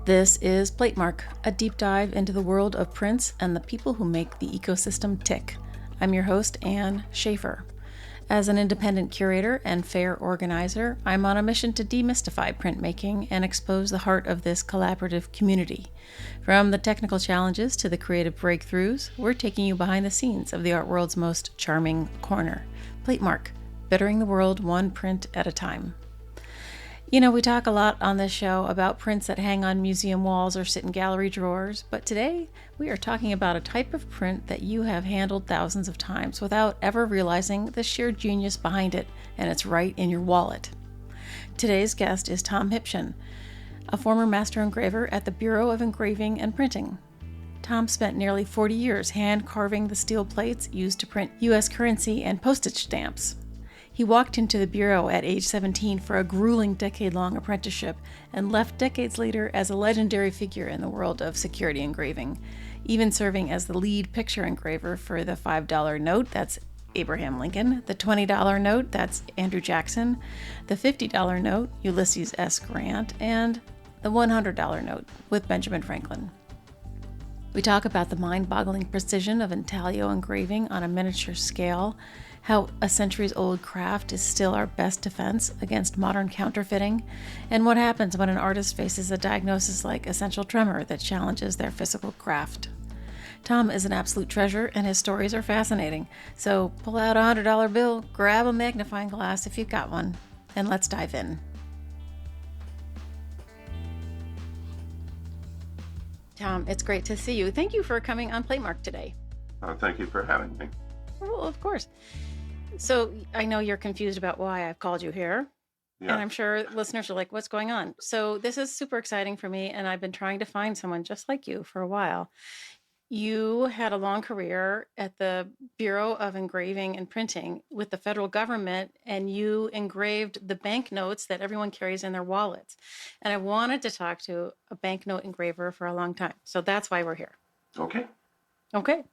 This is Platemark, a deep dive into the world of prints and the people who make the ecosystem tick. I'm your host, Ann Schaefer. As an independent curator and fair organizer, I'm on a mission to demystify printmaking and expose the heart of this collaborative community. From the technical challenges to the creative breakthroughs, we're taking you behind the scenes of the art world's most charming corner. Platemark, bettering the world one print at a time. You know, we talk a lot on this show about prints that hang on museum walls or sit in gallery drawers, but today we are talking about a type of print that you have handled thousands of times without ever realizing the sheer genius behind it, and it's right in your wallet. Today's guest is Tom Hipschen, a former master engraver at the Bureau of Engraving and Printing. Tom spent nearly 40 years hand carving the steel plates used to print U.S. currency and postage stamps. He walked into the Bureau at age 17 for a grueling decade-long apprenticeship and left decades later as a legendary figure in the world of security engraving, even serving as the lead picture engraver for the $5 note, that's Abraham Lincoln, the $20 note, that's Andrew Jackson, the $50 note, Ulysses S. Grant, and the $100 note with Benjamin Franklin. We talk about the mind-boggling precision of intaglio engraving on a miniature scale, how a centuries-old craft is still our best defense against modern counterfeiting, and what happens when an artist faces a diagnosis like essential tremor that challenges their physical craft. Tom is an absolute treasure, and his stories are fascinating. So pull out a $100 bill, grab a magnifying glass if you've got one, and let's dive in. Tom, it's great to see you. Thank you for coming on Platemark today. Thank you for having me. Well, of course. So I know you're confused about why I've called you here. Yeah. And I'm sure listeners are like, what's going on? So this is super exciting for me. And I've been trying to find someone just like you for a while. You had a long career at the Bureau of Engraving and Printing with the federal government, and you engraved the banknotes that everyone carries in their wallets. And I wanted to talk to a banknote engraver for a long time. So that's why we're here. Okay. Okay.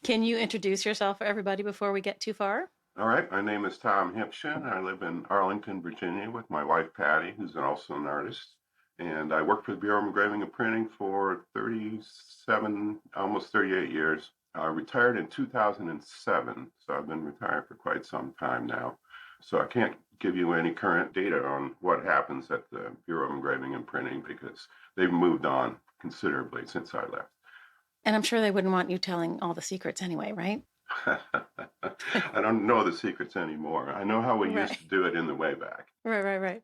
Can you introduce yourself for everybody before we get too far? All right. My name is Tom Hipschen. I live in Arlington, Virginia with my wife, Patty, who's also an artist. And I worked for the Bureau of Engraving and Printing for 37, almost 38 years. I retired in 2007, so I've been retired for quite some time now. So I can't give you any current data on what happens at the Bureau of Engraving and Printing because they've moved on considerably since I left. And I'm sure they wouldn't want you telling all the secrets anyway, right? I don't know the secrets anymore. I know how we used to do it in the way back. Right.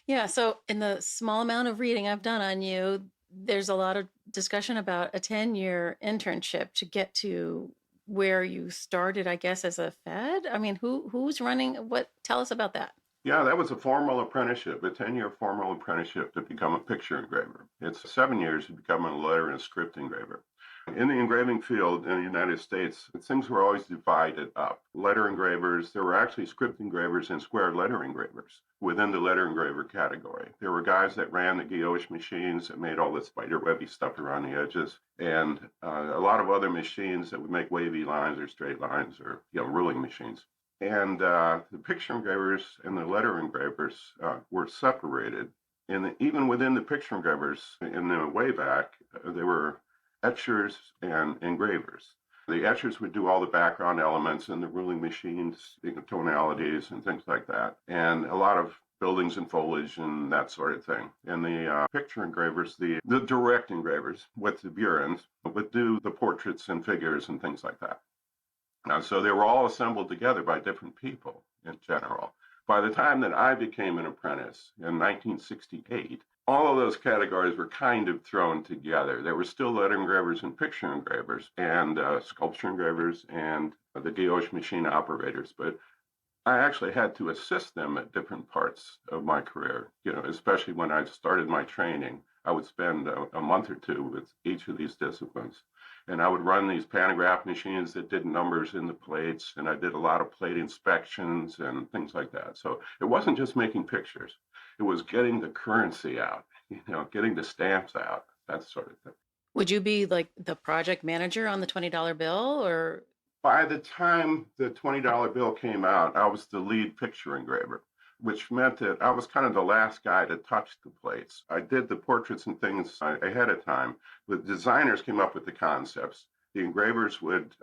Yeah, so in the small amount of reading I've done on you, there's a lot of discussion about a 10-year internship to get to where you started, I guess, as a Fed. I mean, who's running what? Tell us about that. Yeah, that was a formal apprenticeship, a 10-year formal apprenticeship to become a picture engraver. It's 7 years to become a letter and script engraver. In the engraving field in the United States, things were always divided up. Letter engravers, there were actually script engravers and square letter engravers within the letter engraver category. There were guys that ran the guilloche machines that made all the spider webby stuff around the edges, and a lot of other machines that would make wavy lines or straight lines or ruling machines. And the picture engravers and the letter engravers were separated. And even within the picture engravers, in the way back, there were etchers and engravers. The etchers would do all the background elements and the ruling machines, tonalities and things like that, and a lot of buildings and foliage and that sort of thing. And the picture engravers, the direct engravers with the burins would do the portraits and figures and things like that. So they were all assembled together by different people in general. By the time that I became an apprentice in 1968, all of those categories were kind of thrown together. There were still letter engravers and picture engravers and sculpture engravers and the guilloche machine operators, but I actually had to assist them at different parts of my career, especially when I started my training. I would spend a month or two with each of these disciplines. And I would run these pantograph machines that did numbers in the plates, and I did a lot of plate inspections and things like that. So it wasn't just making pictures. It was getting the currency out, getting the stamps out, that sort of thing. Would you be like the project manager on the $20 bill or? By the time the $20 bill came out, I was the lead picture engraver. which meant that I was kind of the last guy to touch the plates. I did the portraits and things ahead of time. The designers came up with the concepts. The engravers would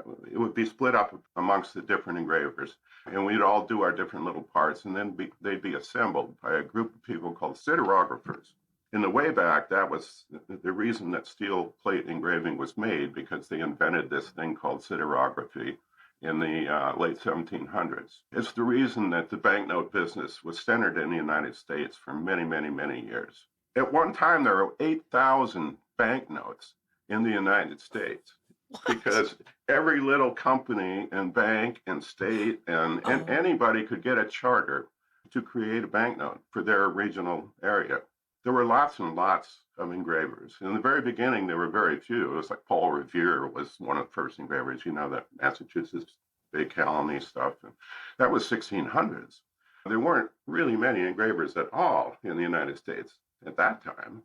be split up amongst the different engravers, and we'd all do our different little parts, and then they'd be assembled by a group of people called siderographers. In the way back, that was the reason that steel plate engraving was made, because they invented this thing called siderography in the late 1700s. It's the reason that the banknote business was centered in the United States for many, many, many years. At one time, there were 8,000 banknotes in the United States. What? Because every little company and bank and state and anybody could get a charter to create a banknote for their regional area. There were lots and lots of engravers. In the very beginning, there were very few. It was like Paul Revere was one of the first engravers, that Massachusetts Bay Colony stuff. And that was 1600s. There weren't really many engravers at all in the United States at that time.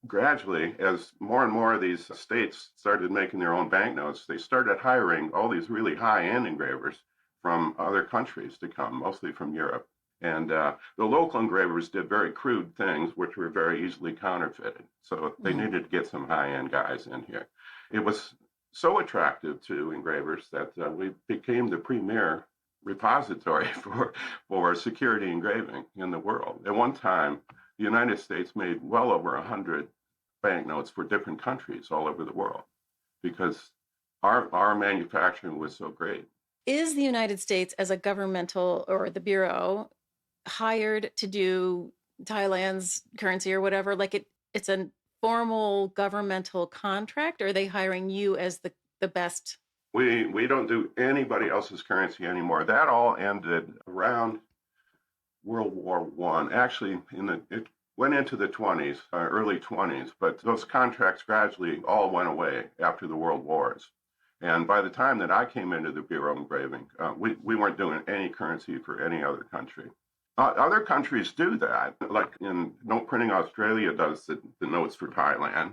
Gradually, as more and more of these states started making their own banknotes, they started hiring all these really high-end engravers from other countries to come, mostly from Europe. And the local engravers did very crude things, which were very easily counterfeited. So they needed to get some high-end guys in here. It was so attractive to engravers that we became the premier repository for security engraving in the world. At one time, the United States made well over 100 banknotes for different countries all over the world because our manufacturing was so great. Is the United States, as a governmental or the Bureau, hired to do Thailand's currency or whatever? Like it's a formal governmental contract, or are they hiring you as the best? We don't do anybody else's currency anymore. That all ended around World War I. Actually, it went into the 20s, early 20s, but those contracts gradually all went away after the World Wars. And by the time that I came into the Bureau of Engraving, we weren't doing any currency for any other country. Other countries do that, like in Note Printing Australia does the notes for Thailand.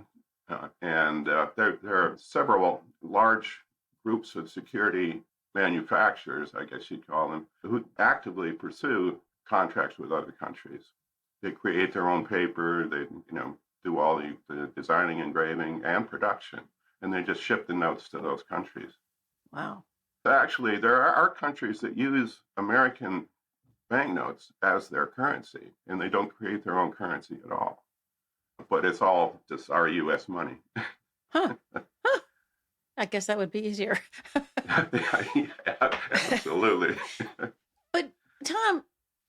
And there are several large groups of security manufacturers, I guess you'd call them, who actively pursue contracts with other countries. They create their own paper, they do all the designing, engraving, and production, and they just ship the notes to those countries. Wow. Actually, there are countries that use American banknotes as their currency, and they don't create their own currency at all. But it's all just our U.S. money. Huh. I guess that would be easier. Yeah, absolutely. But Tom,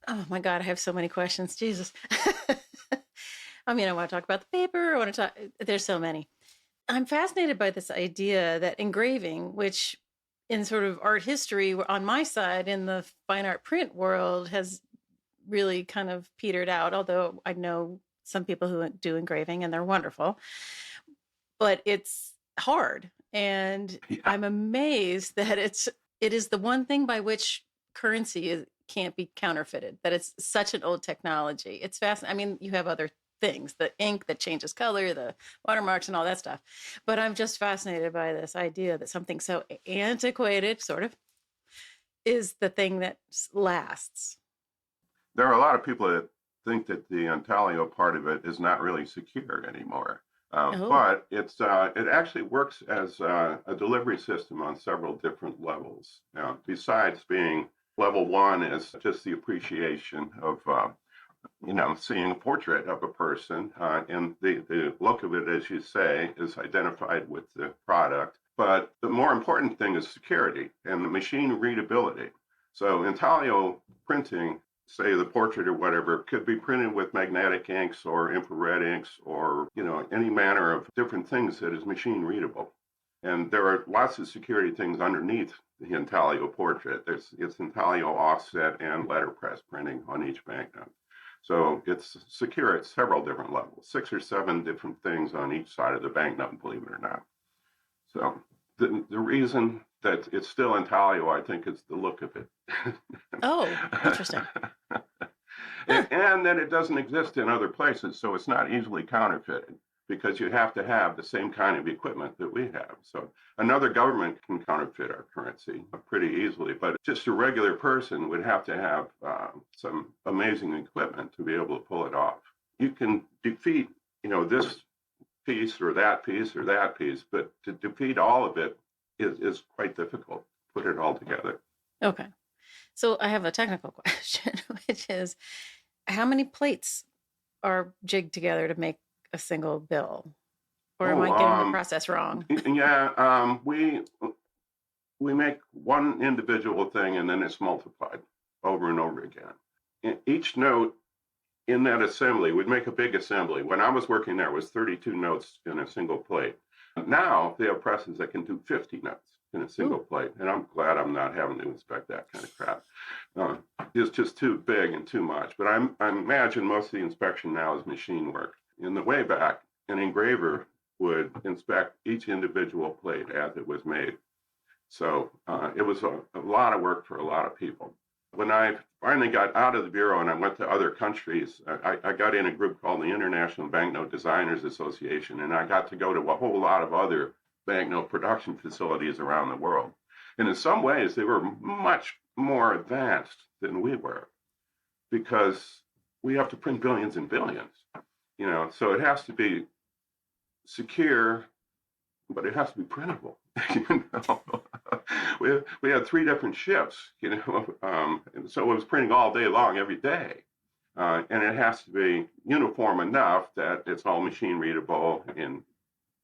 oh my God, I have so many questions. Jesus. I mean, I want to talk about the paper. I want to talk, there's so many. I'm fascinated by this idea that engraving, which in sort of art history on my side in the fine art print world has really kind of petered out, although I know some people who do engraving and they're wonderful, but it's hard. And yeah. I'm amazed that it is the one thing by which currency can't be counterfeited, that it's such an old technology. It's fascinating. I mean, you have other things, the ink that changes color, the watermarks and all that stuff. But I'm just fascinated by this idea that something so antiquated, sort of, is the thing that lasts. There are a lot of people that think that the intaglio part of it is not really secure anymore. But it actually works as a delivery system on several different levels. Now, besides being level one is just the appreciation of seeing a portrait of a person, and the look of it, as you say, is identified with the product. But the more important thing is security and the machine readability. So intaglio printing, say the portrait or whatever, could be printed with magnetic inks or infrared inks or, any manner of different things that is machine readable. And there are lots of security things underneath the intaglio portrait. It's intaglio offset and letterpress printing on each banknote. So it's secure at several different levels, 6 or 7 different things on each side of the banknote, believe it or not. So the reason that it's still intaglio, I think, is the look of it. Oh, interesting. And then it doesn't exist in other places, so it's not easily counterfeited because you have to have the same kind of equipment that we have. So another government can counterfeit our currency pretty easily, but just a regular person would have to have some amazing equipment to be able to pull it off. You can defeat, this piece or that piece or that piece, but to defeat all of it is quite difficult. Put it all together. Okay. So I have a technical question, which is how many plates are jigged together to make a single bill? Or am I getting the process wrong? Yeah, we make one individual thing and then it's multiplied over and over again. Each note in that assembly, we'd make a big assembly. When I was working there, it was 32 notes in a single plate. Now they have presses that can do 50 notes in a single plate, and I'm glad I'm not having to inspect that kind of crap. It's just too big and too much. But I imagine most of the inspection now is machine work. In the way back, an engraver would inspect each individual plate as it was made. So it was a lot of work for a lot of people. When I finally got out of the Bureau and I went to other countries, I got in a group called the International Banknote Designers Association, and I got to go to a whole lot of other banknote production facilities around the world. And in some ways, they were much more advanced than we were because we have to print billions and billions, so it has to be secure, but it has to be printable. We had 3 different ships, so it was printing all day long, every day. And it has to be uniform enough that it's all machine readable, and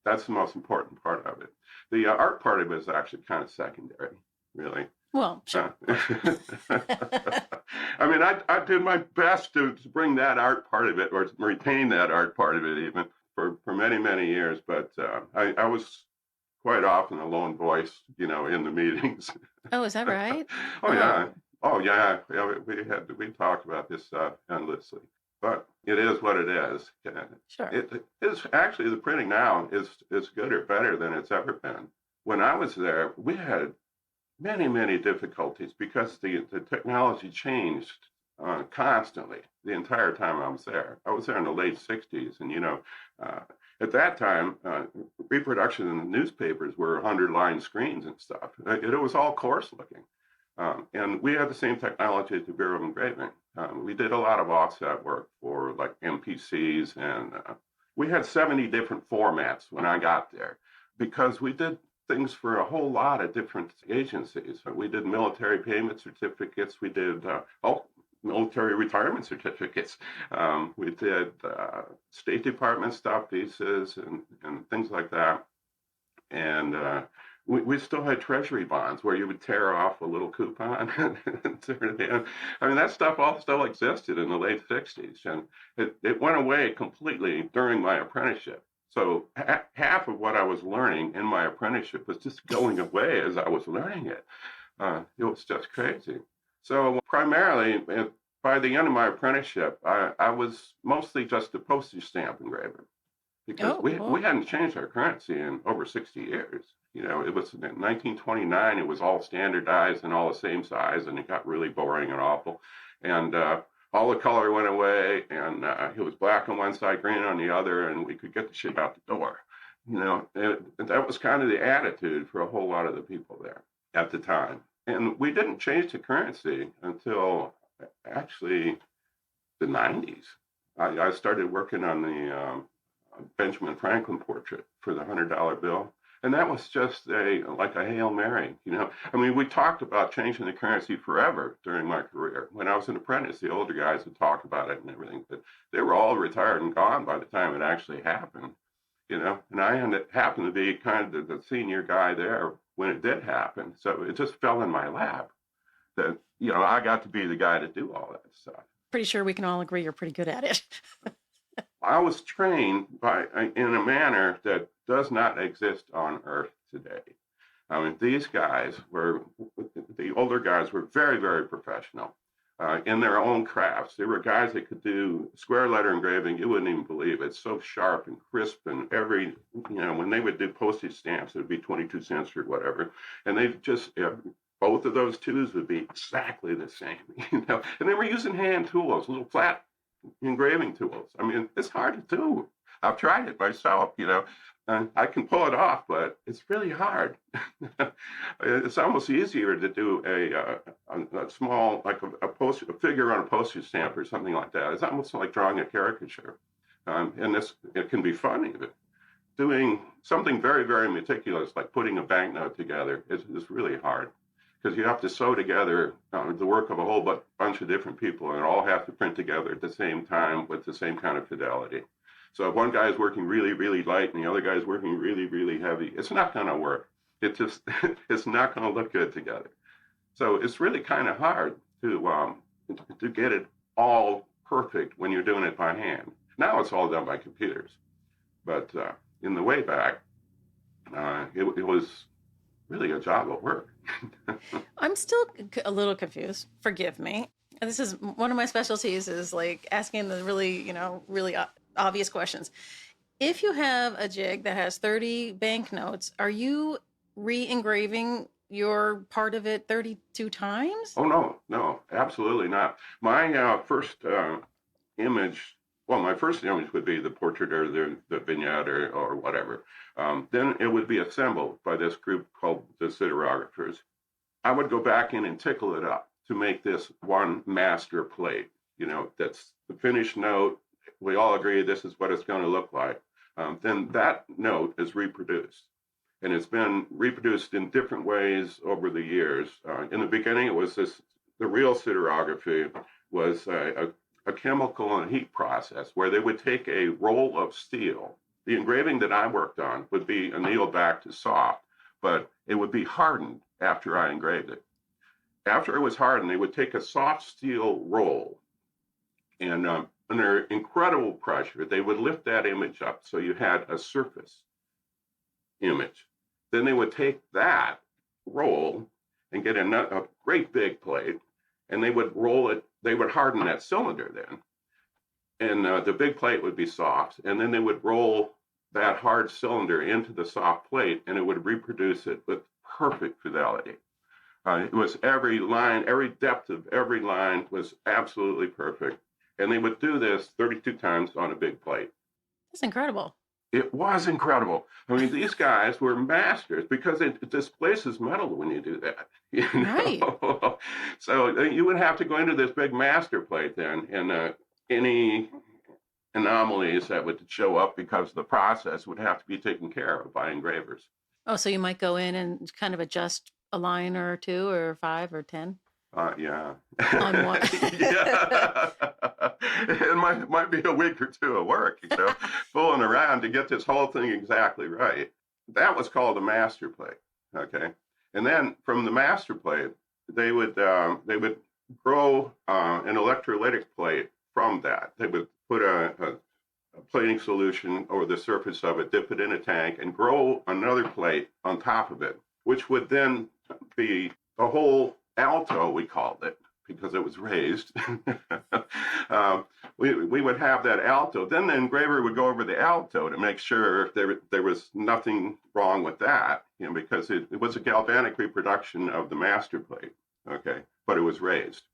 that's the most important part of it. The art part of it is actually kind of secondary, really. Well, sure. I mean, I did my best to bring that art part of it, or to retain that art part of it even, for many, many years. But I was quite often a lone voice, in the meetings. Oh, is that right? Yeah. Oh, yeah. We talked about this endlessly. But it is what it is. Sure. It is actually, the printing now is good or better than it's ever been. When I was there, we had many, many difficulties because the technology changed constantly the entire time I was there. I was there in the late 60s, and at that time, reproduction in the newspapers were 100-line screens and stuff. It was all coarse looking. And we had the same technology at the Bureau of Engraving. We did a lot of offset work for like MPCs, and we had 70 different formats when I got there because we did things for a whole lot of different agencies. We did military payment certificates. We did military retirement certificates. We did State Department stop visas and things like that. And we still had treasury bonds where you would tear off a little coupon and turn it in. I mean, that stuff all still existed in the late 60s. And it went away completely during my apprenticeship. So half of what I was learning in my apprenticeship was just going away as I was learning it. It was just crazy. So primarily, by the end of my apprenticeship, I was mostly just a postage stamp engraver because we hadn't changed our currency in over 60 years. It was in 1929, it was all standardized and all the same size, and it got really boring and awful. And all the color went away, and it was black on one side, green on the other, and we could get the shit out the door. And that was kind of the attitude for a whole lot of the people there at the time. And we didn't change the currency until actually the 90s. I started working on the Benjamin Franklin portrait for the $100 bill. And that was just like a Hail Mary, I mean, we talked about changing the currency forever during my career. When I was an apprentice, the older guys would talk about it and everything, but they were all retired and gone by the time it actually happened, and I happened to be kind of the senior guy there when it did happen. So it just fell in my lap that, I got to be the guy to do all that stuff. Pretty sure we can all agree you're pretty good at it. I was trained in a manner that does not exist on Earth today. I mean, these guys the older guys were very, very professional in their own crafts. There were guys that could do square letter engraving. You wouldn't even believe it. It's so sharp and crisp, and when they would do postage stamps, it would be 22 cents or whatever. And they just, both of those twos would be exactly the same, and they were using hand tools, little flat engraving tools. I mean, it's hard to do. I've tried it myself, and I can pull it off, but it's really hard. It's almost easier to do a small, like a figure on a postage stamp or something like that. It's almost like drawing a caricature. And it can be fun even. Doing something very, very meticulous, like putting a banknote together, is really hard because you have to sew together the work of a whole bunch of different people, and all have to print together at the same time with the same kind of fidelity. So if one guy is working really, really light and the other guy is working really, really heavy, it's not going to work. It's not going to look good together. So it's really kind of hard to get it all perfect when you're doing it by hand. Now it's all done by computers, but in the way back, it was really a job of work. I'm still a little confused. Forgive me. And this is one of my specialties, is like asking the really, really obvious questions. If you have a jig that has 30 banknotes, are you re-engraving your part of it 32 times? Oh, no, absolutely not. My first image, my first image would be the portrait or the vignette or whatever. Then it would be assembled by this group called the siderographers. I would go back in and tickle it up to make this one master plate. That's the finished note. We all agree this is what it's going to look like. Then that note is reproduced. And it's been reproduced in different ways over the years. In the beginning, it was the real siderography was a chemical and heat process where they would take a roll of steel. The engraving that I worked on would be annealed back to soft, but it would be hardened after I engraved it. After it was hardened, they would take a soft steel roll, and under incredible pressure, they would lift that image up so you had a surface image. Then they would take that roll and get a great big plate, and they would roll it. They would harden that cylinder then, and the big plate would be soft, and then they would roll that hard cylinder into the soft plate, and it would reproduce it with perfect fidelity. It was every line, every depth of every line was absolutely perfect, and they would do this 32 times on a big plate. That's incredible. It was incredible. I mean, these guys were masters because it displaces metal when you do that. Right. So you would have to go into this big master plate then, and any anomalies that would show up because of the process would have to be taken care of by engravers. Oh, so you might go in and kind of adjust a line or two or 5 or 10? Yeah. On what? Yeah. It might be a week or two of work, fooling around to get this whole thing exactly right. That was called a master plate. Okay. And then from the master plate, they would grow an electrolytic plate from that. They would put a plating solution over the surface of it, dip it in a tank, and grow another plate on top of it, which would then be a whole alto, we called it, because it was raised. We would have that alto. Then the engraver would go over the alto to make sure there was nothing wrong with that, because it was a galvanic reproduction of the master plate, okay, but it was raised.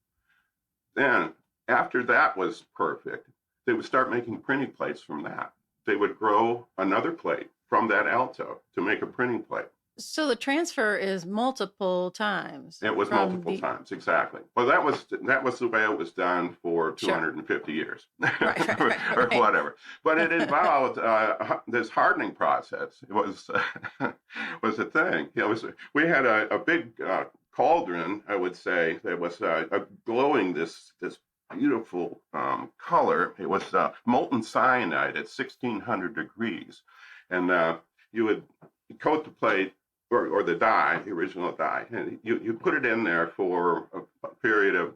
Then, after that was perfect, they would start making printing plates from that. They would grow another plate from that alto to make a printing plate. So the transfer is multiple times. It was multiple times, exactly. Well, that was the way it was done for 250 years, Right, or whatever. But it involved this hardening process. It was a thing. We had a big cauldron, I would say, that was glowing this beautiful color. It was molten cyanide at 1600 degrees, and you would coat the plate. Or the dye, the original dye, and you put it in there for a period of,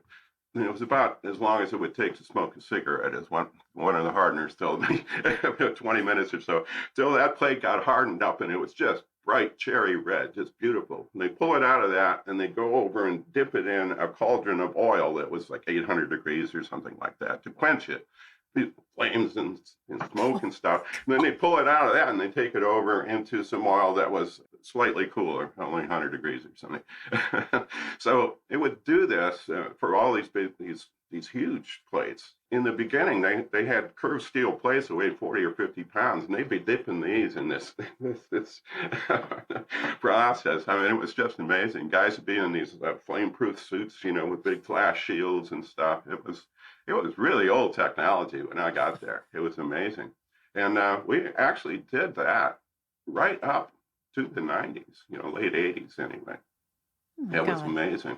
it was about as long as it would take to smoke a cigarette, as one of the hardeners told me, 20 minutes or so, till that plate got hardened up, and it was just bright cherry red, just beautiful. And they pull it out of that, and they go over and dip it in a cauldron of oil that was like 800 degrees or something like that to quench it. Flames and smoke and stuff. And then they pull it out of that and they take it over into some oil that was slightly cooler, only 100 degrees or something. So it would do this for all these these huge plates. In the beginning, they had curved steel plates that weighed 40 or 50 pounds, and they'd be dipping these in this process. I mean, it was just amazing. Guys would be in these flame-proof suits, with big flash shields and stuff. It was really old technology when I got there. It was amazing. And we actually did that right up to the 90s, late 80s anyway. Oh It was amazing.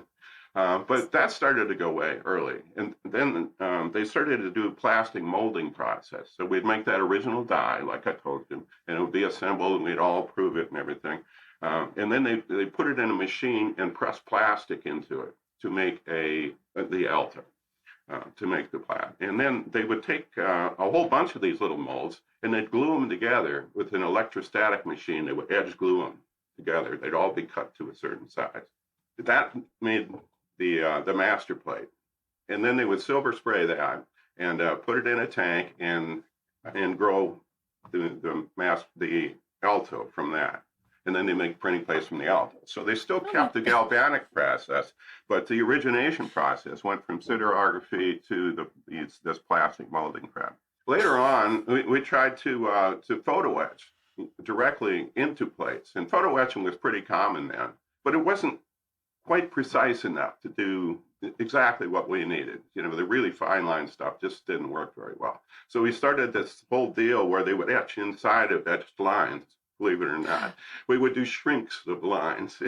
But that started to go away early. And then they started to do a plastic molding process. So we'd make that original die, like I told you, and it would be assembled, and we'd all approve it and everything. And then they put it in a machine and press plastic into it to make the alto, to make the plat. And then they would take a whole bunch of these little molds, and they'd glue them together with an electrostatic machine. They would edge glue them together. They'd all be cut to a certain size. That made the master plate, and then they would silver spray that and put it in a tank and grow the alto from that, and then they make printing plates from the alto. So they still kept the galvanic process, but the origination process went from siderography to this plastic molding prep. Later on, we tried to photo etch directly into plates, and photo etching was pretty common then, but it wasn't quite precise enough to do exactly what we needed. The really fine line stuff just didn't work very well. So we started this whole deal where they would etch inside of etched lines, believe it or not. We would do shrinks of lines,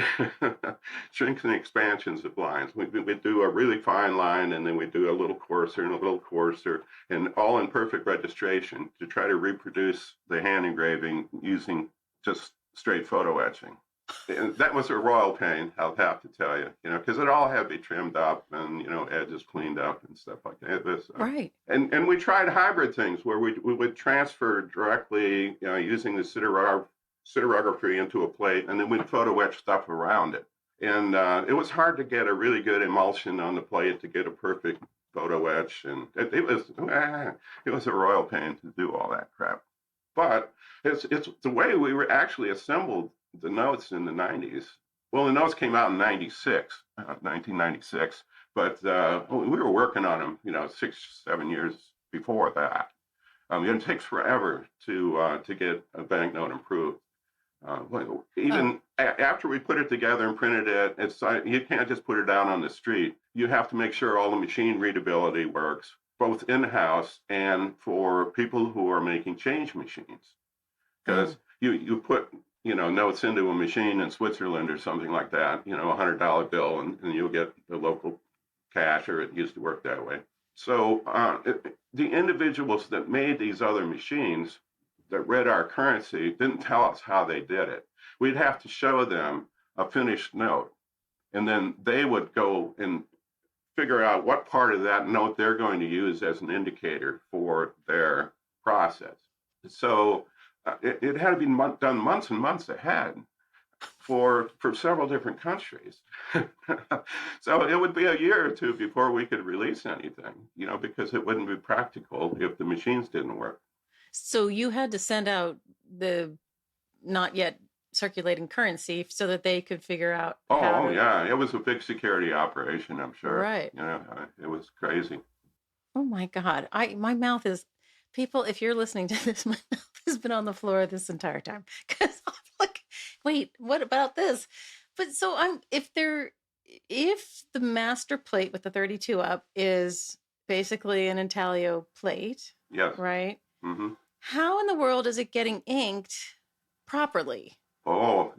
shrinks and expansions of lines. We'd do a really fine line, and then we'd do a little coarser and a little coarser, and all in perfect registration to try to reproduce the hand engraving using just straight photo etching. And that was a royal pain, I'll have to tell you, because it all had to be trimmed up and, edges cleaned up and stuff like that. It was, right. And we tried hybrid things where we would transfer directly, using the siderography into a plate, and then we'd photo etch stuff around it. And it was hard to get a really good emulsion on the plate to get a perfect photo etch. And it was a royal pain to do all that crap. But it's the way we were actually assembled the notes in the 90s. Well, the notes came out in 1996, but we were working on them, 6-7 years before that. It takes forever to get a banknote improved. Even after we put it together and printed it, you can't just put it down on the street. You have to make sure all the machine readability works, both in-house and for people who are making change machines. Because you put notes into a machine in Switzerland or something like that, $100 bill, and you'll get the local cash, or it used to work that way. So the individuals that made these other machines that read our currency didn't tell us how they did it. We'd have to show them a finished note, and then they would go and figure out what part of that note they're going to use as an indicator for their process. So it had to be done months and months ahead for several different countries. So it would be a year or two before we could release anything, because it wouldn't be practical if the machines didn't work. So you had to send out the not yet circulating currency so that they could figure out how yeah, it was a big security operation, I'm sure. Right. It was crazy. Oh my God. My mouth is, people, if you're listening to this, my mouth has been on the floor this entire time, because I'm like, wait, what about this? But so if the master plate with the 32 up is basically an intaglio plate, yes, right? Mm-hmm. How in the world is it getting inked properly? Oh,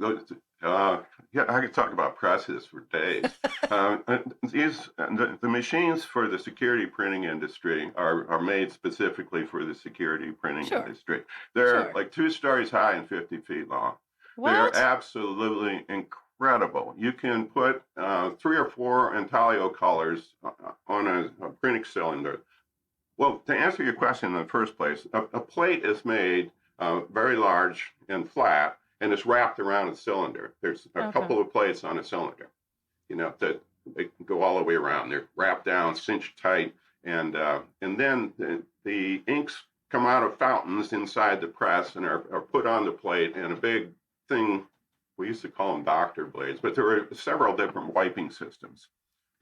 yeah, I could talk about presses for days. The machines for the security printing industry are made specifically for the security printing industry. They're like 2 stories high and 50 feet long. What? They're absolutely incredible. You can put 3 or 4 intaglio colors on a printing cylinder. Well, to answer your question in the first place, a plate is made very large and flat, and it's wrapped around a cylinder. There's a couple of plates on a cylinder, that they go all the way around. They're wrapped down, cinched tight, and then the inks come out of fountains inside the press and are put on the plate in a big thing. We used to call them doctor blades, but there are several different wiping systems.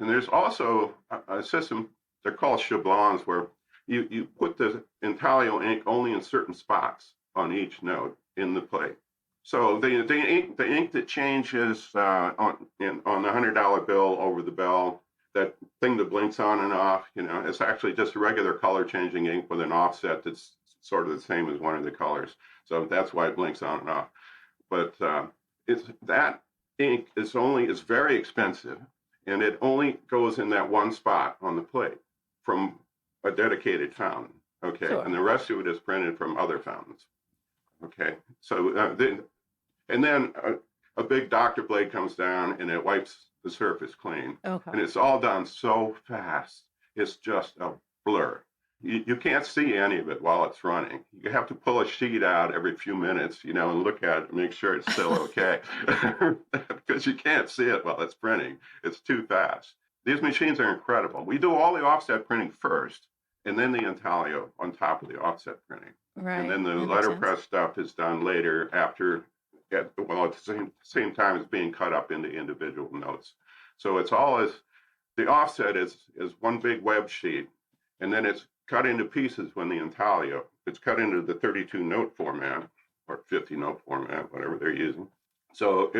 And there's also a system they're called shablons, where you put the intaglio ink only in certain spots on each note in the plate. So the ink that changes on the $100 bill over the bell, that thing that blinks on and off, it's actually just a regular color changing ink with an offset that's sort of the same as one of the colors. So that's why it blinks on and off. But that ink is very expensive, and it only goes in that one spot on the plate from a dedicated fountain. Okay, sure. And the rest of it is printed from other fountains. Okay, so then a big doctor blade comes down and it wipes the surface clean. Okay. And it's all done so fast. It's just a blur. You can't see any of it while it's running. You have to pull a sheet out every few minutes, and look at it and make sure it's still okay. Because you can't see it while it's printing. It's too fast. These machines are incredible. We do all the offset printing first, and then the intaglio on top of the offset printing. Right. And then the letterpress stuff is done later after, at the same time as being cut up into individual notes. So it's all the offset is one big web sheet, and then it's cut into pieces when the intaglio, it's cut into the 32 note format or 50 note format, whatever they're using. So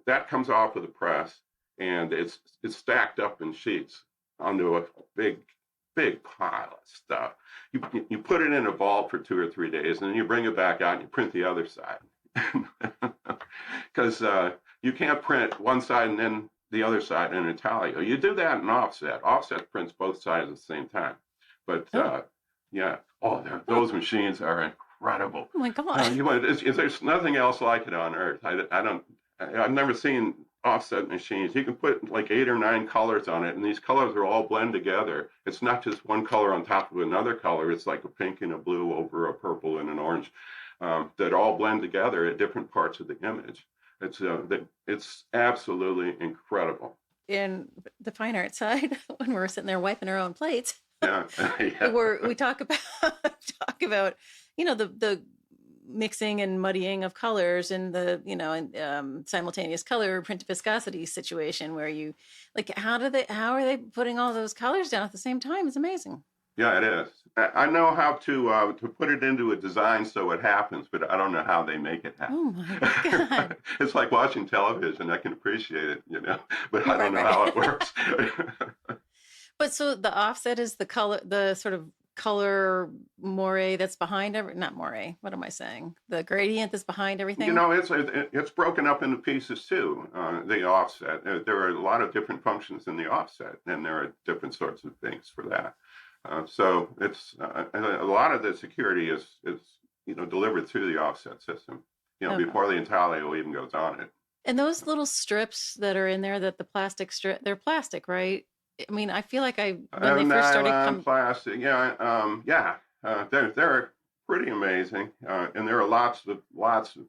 that comes off of the press, and it's stacked up in sheets onto a big pile of stuff. You put it in a vault for 2 or 3 days, and then you bring it back out and you print the other side. Because you can't print one side and then the other side in intaglio. You do that in offset. Offset prints both sides at the same time. But those machines are incredible. Oh my God! There's nothing else like it on earth. I've never seen offset machines. You can put like 8 or 9 colors on it, and these colors are all blend together. It's not just one color on top of another color. It's like a pink and a blue over a purple and an orange that all blend together at different parts of the image. It's absolutely incredible. In the fine art side, when we're sitting there wiping our own plates, yeah. we talk about the mixing and muddying of colors and the simultaneous color print viscosity situation where you how are they putting all those colors down at the same time? It's amazing. Yeah, it is. I know how to put it into a design so it happens, but I don't know how they make it happen. Oh my God! It's like watching television. I can appreciate it, but I don't know how it works. But so the offset is the color, the sort of color moire that's behind not moire. What am I saying? The gradient that's behind everything. It's broken up into pieces too. The offset. There are a lot of different functions in the offset, and there are different sorts of things for that. So it's a lot of the security is delivered through the offset system. Before the intaglio even goes on it. And those little strips that are in there, the plastic strip, they're plastic, right? I mean, I feel like when they first started plastic, they're pretty amazing, and there are lots of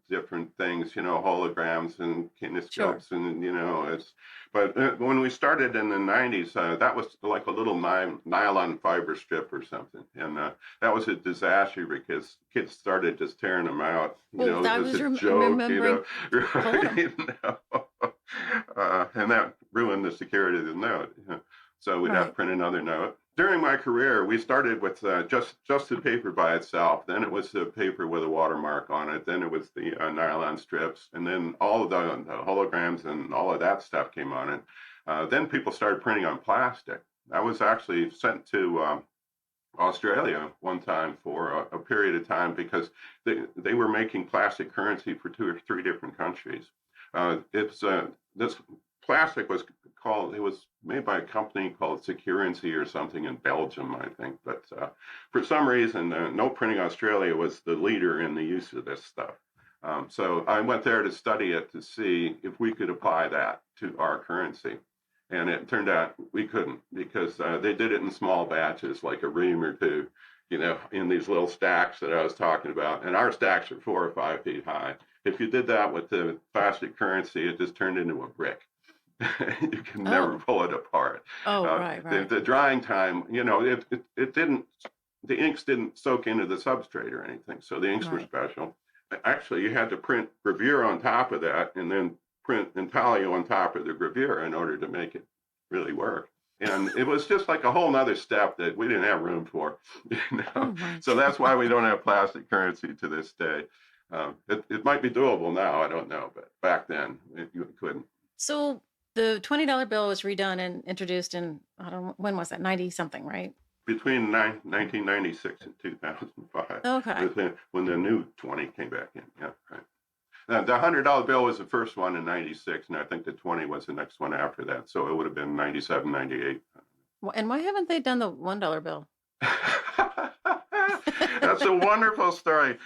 different things, holograms and kinescopes, sure. But when we started in the 90s, that was like a little nylon fiber strip or something, and that was a disaster because kids started just tearing them out. I was remembering. And that ruined the security of the note. So we'd have to print another note. During my career, we started with just the paper by itself. Then it was the paper with a watermark on it. Then it was the nylon strips. And then all of the holograms and all of that stuff came on it. Then people started printing on plastic. I was actually sent to Australia one time for a period of time because they were making plastic currency for 2 or 3 different countries. This plastic was made by a company called Securency or something in Belgium, I think. But for some reason, Note Printing Australia was the leader in the use of this stuff. So I went there to study it to see if we could apply that to our currency. And it turned out we couldn't because they did it in small batches, like a ream or two, in these little stacks that I was talking about. And our stacks are 4 or 5 feet high. If you did that with the plastic currency, it just turned into a brick. You can never pull it apart. Right. The drying time, it didn't. The inks didn't soak into the substrate or anything, so the inks were special. Actually, you had to print gravure on top of that, and then print intaglio on top of the gravure in order to make it really work. And it was just like a whole nother step that we didn't have room for. Oh my So that's why God. we don't have plastic currency to this day. It might be doable now, I don't know, but back then you couldn't. So the $20 bill was redone and introduced in, I don't know, when was that? 90 something, right? Between 1996 and 2005, Okay. when the new 20 came back in. Yeah, right. The $100 bill was the first one in 96, and I think the 20 was the next one after that. So it would have been 97, 98. And why haven't they done the $1 bill? That's a wonderful story.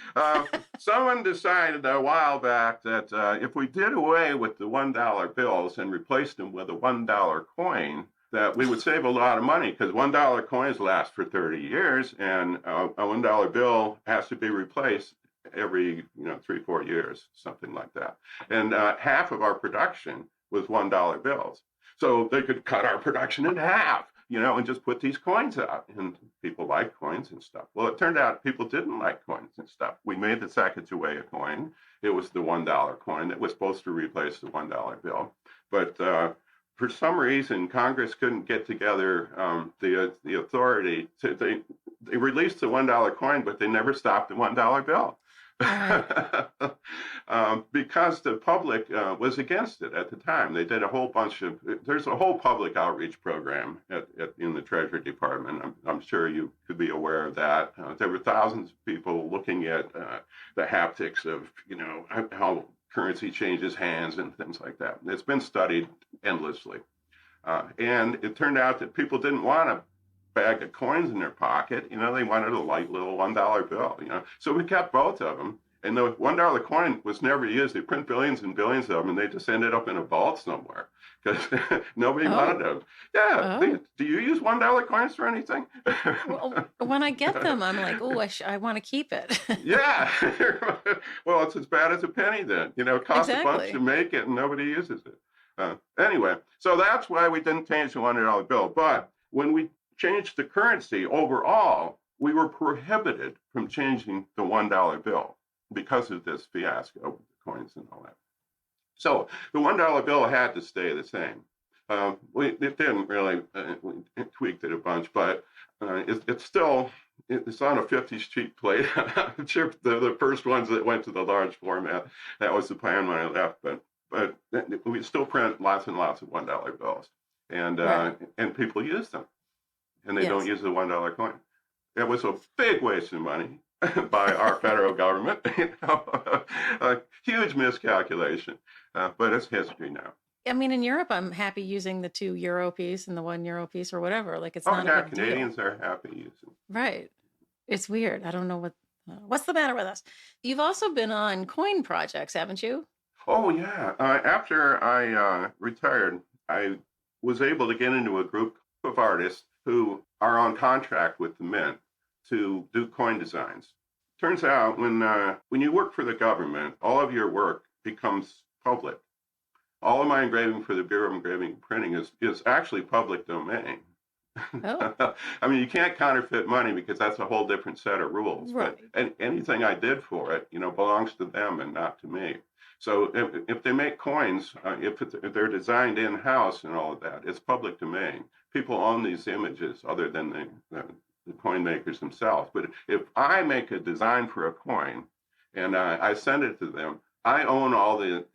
Someone decided a while back that if we did away with the $1 bills and replaced them with a $1 coin, that we would save a lot of money because $1 coins last for 30 years, and a $1 bill has to be replaced every 3-4 years, something like that. And half of our production was $1 bills, so they could cut our production in half, and just put these coins out. And people like coins and stuff. Well, it turned out people didn't like coins and stuff. We made the Sacagawea coin. It was the $1 coin that was supposed to replace the $1 bill, but for some reason, Congress couldn't get together the authority to. They released the $1 coin, but they never stopped the $1 bill. Right. Because the public was against it at the time. They did a whole bunch of. There's a whole public outreach program in the Treasury Department. I'm sure you could be aware of that. There were thousands of people looking at the haptics of how currency changes hands and things like that. It's been studied endlessly. And it turned out that people didn't want a bag of coins in their pocket. They wanted a light little $1 bill, So we kept both of them. And the $1 coin was never used. They print billions and billions of them, and they just ended up in a vault somewhere because nobody wanted them. Yeah. Oh. Do you use $1 coins for anything? Well, when I get them, I'm like, oh, I want to keep it. Yeah. Well, it's as bad as a penny then. It costs a bunch Exactly. to make it and nobody uses it. Anyway, so that's why we didn't change the $100 bill. But when we changed the currency overall, we were prohibited from changing the $1 bill because of this fiasco with the coins and all that. So the $1 bill had to stay the same. It didn't really, we tweaked it a bunch, but it's still, it's on a 50 sheet plate. I'm sure the first ones that went to the large format, that was the plan when I left, but we still print lots and lots of $1 bills, and Right. and people use them, and they don't Yes. use the $1 coin. It was a big waste of money by our federal government, a huge miscalculation, but it's history now. I mean, in Europe, I'm happy using the €2 piece and the €1 piece or whatever. Like, it's Oh not a yeah, big deal. Canadians are happy using. Right. It's weird. I don't know what's the matter with us. You've also been on coin projects, haven't you? Oh yeah. After I retired, I was able to get into a group of artists who are on contract with the mint to do coin designs. Turns out when you work for the government, all of your work becomes public. All of my engraving for the Bureau of Engraving and Printing is actually public domain. Oh, I mean, you can't counterfeit money because that's a whole different set of rules. But right. anything I did for it, belongs to them and not to me. So if they make coins, if they're designed in-house and all of that, it's public domain. People own these images other than the coin makers themselves. But if I make a design for a coin and I send it to them, I own all the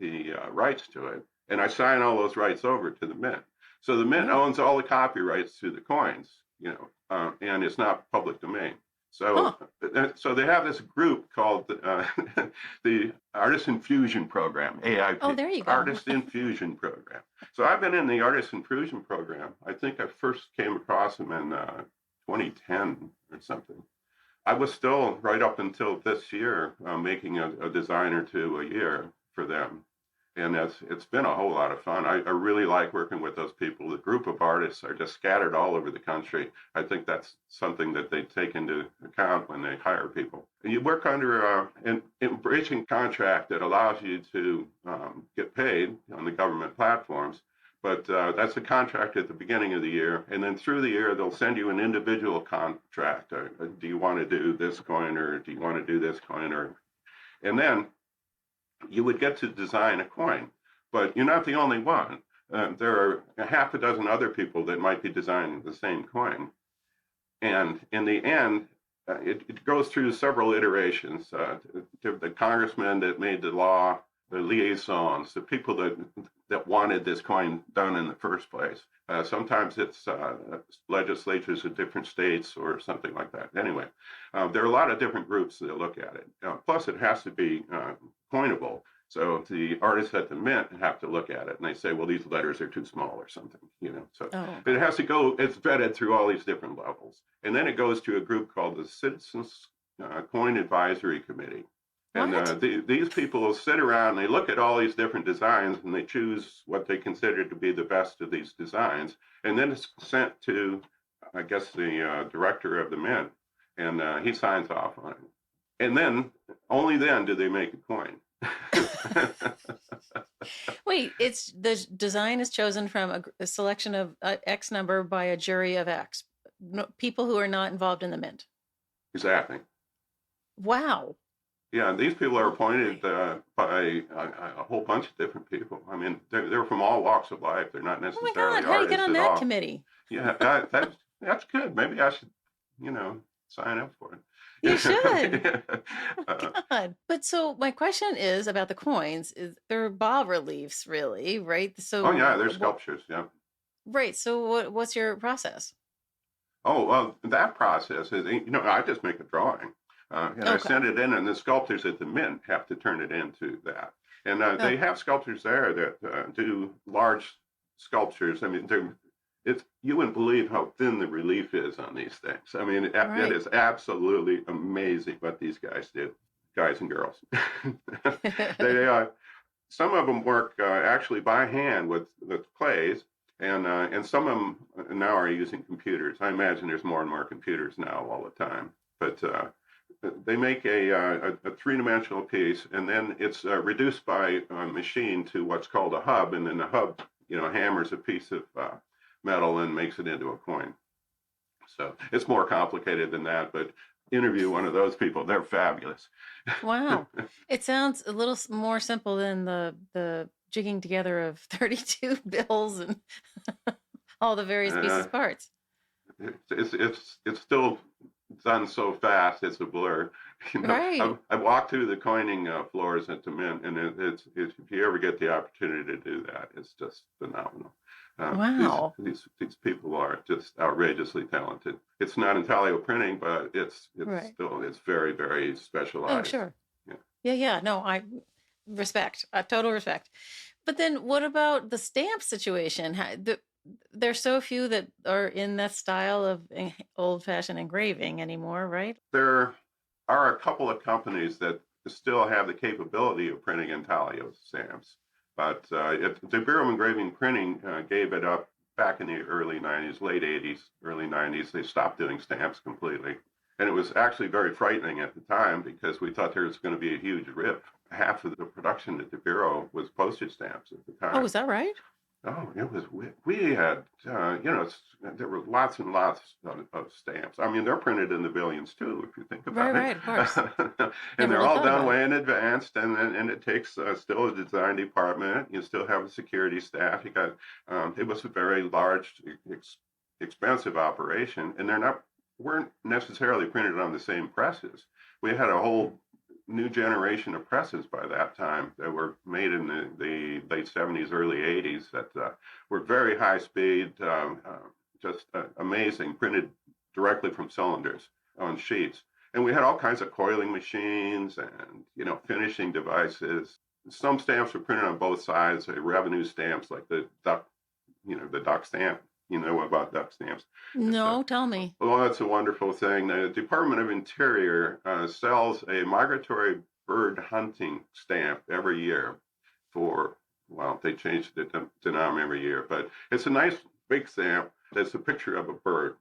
rights to it, and I sign all those rights over to the mint. So the mint Oh, owns all the copyrights to the coins, and it's not public domain. huh. So they have this group called the Artist Infusion Program, Oh, AIP, there you go. Artist Infusion Program. So I've been in the Artist Infusion Program. I think I first came across them in 2010 or something. I was still right up until this year making a design or two a year for them. And it's been a whole lot of fun. I really like working with those people. The group of artists are just scattered all over the country. I think that's something that they take into account when they hire people. And you work under an embracing contract that allows you to get paid on the government platforms. But that's a contract at the beginning of the year. And then through the year, they'll send you an individual contract. Do you want to do this coin, or do you want to do this coin? And then you would get to design a coin, but you're not the only one. there are a half a dozen other people that might be designing the same coin. And in the end, it goes through several iterations. The congressman that made the law, the liaisons, the people that wanted this coin done in the first place. Sometimes it's legislatures of different states or something like that. Anyway, there are a lot of different groups that look at it. Plus, it has to be coinable. So the artists at the mint have to look at it and they say, well, these letters are too small or something, So but it has to go, it's vetted through all these different levels. And then it goes to a group called the Citizens Coin Advisory Committee. And these people will sit around and they look at all these different designs and they choose what they consider to be the best of these designs. And then it's sent to, I guess, the director of the mint, and he signs off on it. And then, only then do they make a coin. Wait, it's the design is chosen from a selection of X number by a jury of X, people who are not involved in the mint. Exactly. Wow. Yeah, these people are appointed by a whole bunch of different people. I mean, they're from all walks of life. They're not necessarily artists. How do you get on that committee? Yeah, that's good. Maybe I should, sign up for it. You should. God. But so my question is about the coins. They're bas reliefs, really, right? So they're sculptures. Yeah. Right. So what's your process? Oh, well, that process is, I just make a drawing. I send it in, and the sculptors at the mint have to turn it into that. And they have sculptors there that do large sculptures. I mean, you wouldn't believe how thin the relief is on these things. I mean, it is absolutely amazing what these guys do, guys and girls. Some of them work actually by hand with clays, and some of them now are using computers. I imagine there's more and more computers now all the time. But they make a three-dimensional piece, and then it's reduced by a machine to what's called a hub, and then the hub, hammers a piece of metal and makes it into a coin. So it's more complicated than that, but interview one of those people. They're fabulous. Wow. It sounds a little more simple than the jigging together of 32 bills and all the various pieces parts. It's still done so fast, it's a blur. Right. I walked through the coining floors at the mint, and it's if you ever get the opportunity to do that, it's just phenomenal. Wow. These people are just outrageously talented. It's not intaglio printing, but it's still very, very specialized. Oh, sure. Yeah. No, I respect. Total respect. But then what about the stamp situation? There's so few that are in that style of old-fashioned engraving anymore, right? There are a couple of companies that still have the capability of printing intaglio stamps. But the Bureau of Engraving Printing gave it up back in the early 90s, late 80s, early 90s. They stopped doing stamps completely. And it was actually very frightening at the time because we thought there was going to be a huge rip. Half of the production at the Bureau was postage stamps at the time. Oh, is that right? Oh, it was. We had, there were lots and lots of stamps. I mean, they're printed in the billions too, if you think about it. Right, of course. And they're all done way in advance, and it takes still a design department. You still have a security staff. You got. It was a very large, expensive operation, and weren't necessarily printed on the same presses. We had a whole new generation of presses by that time that were made in the late 70s, early 80s that were very high speed, just amazing, printed directly from cylinders on sheets. And we had all kinds of coiling machines and, finishing devices. Some stamps were printed on both sides, revenue stamps like the duck stamp. You know about duck stamps? No, tell me. Well, that's a wonderful thing. The Department of Interior sells a migratory bird hunting stamp every year they change the denom every year, but it's a nice big stamp that's a picture of a bird.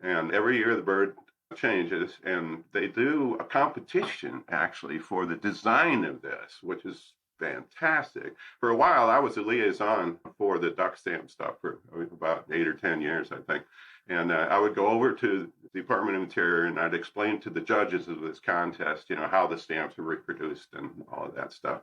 And every year the bird changes, and they do a competition actually for the design of this, which is fantastic. For a while, I was a liaison for the duck stamp stuff for about 8 or 10 years, I think. And I would go over to the Department of Interior and I'd explain to the judges of this contest, how the stamps are reproduced and all of that stuff.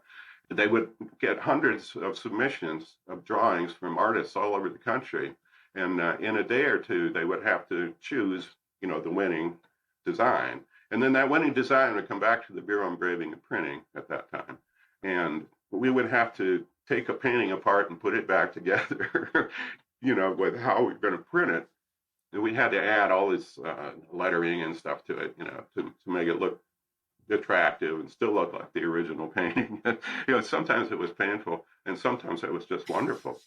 they would get hundreds of submissions of drawings from artists all over the country. And in a day or two, they would have to choose, the winning design. And then that winning design would come back to the Bureau of Engraving and Printing at that time. And we would have to take a painting apart and put it back together, with how we're going to print it. And we had to add all this lettering and stuff to it, to make it look attractive and still look like the original painting. Sometimes it was painful and sometimes it was just wonderful.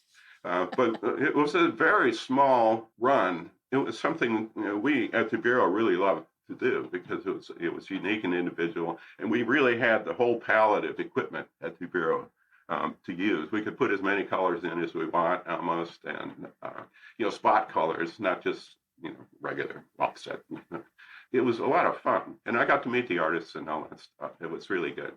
But it was a very small run. It was something we at the Bureau really loved to do because it was unique and individual, and we really had the whole palette of equipment at the Bureau to use. We could put as many colors in as we want almost, and spot colors, not just regular offset. It was a lot of fun, and I got to meet the artists and all that stuff. It was really good.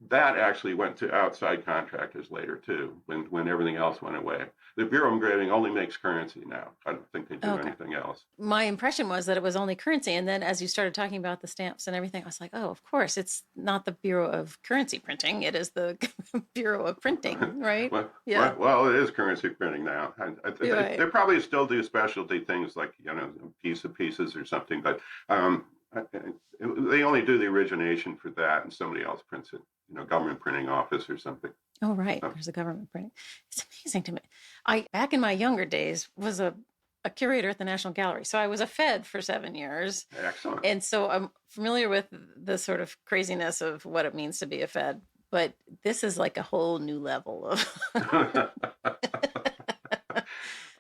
That actually went to outside contractors later too, when everything else went away. The Bureau of Engraving only makes currency now. I don't think they do anything else. My impression was that it was only currency. And then as you started talking about the stamps and everything, I was like, oh, of course, it's not the Bureau of Currency Printing. It is the Bureau of Printing, right? Well, it is currency printing now. They probably still do specialty things like, piece of pieces or something, but they only do the origination for that and somebody else prints it, government printing office or something. Oh, right. There's a government printing. It's amazing to me. I, back in my younger days, was a curator at the National Gallery. So I was a Fed for 7 years. Excellent. And so I'm familiar with the sort of craziness of what it means to be a Fed. But this is like a whole new level of...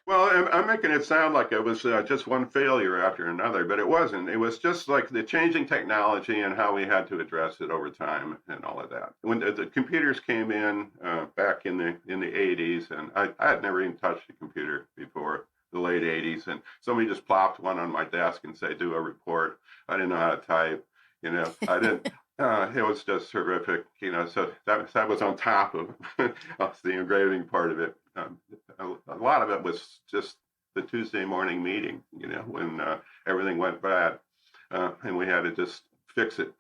Well, I'm making it sound like it was just one failure after another, but it wasn't. It was just like the changing technology and how we had to address it over time and all of that. When the computers came in back in the 80s, and I had never even touched a computer before the late 80s, and somebody just plopped one on my desk and say, do a report. I didn't know how to type. I didn't. It was just horrific, so that was on top of the engraving part of it. A lot of it was just the Tuesday morning meeting, when everything went bad, and we had to just fix it.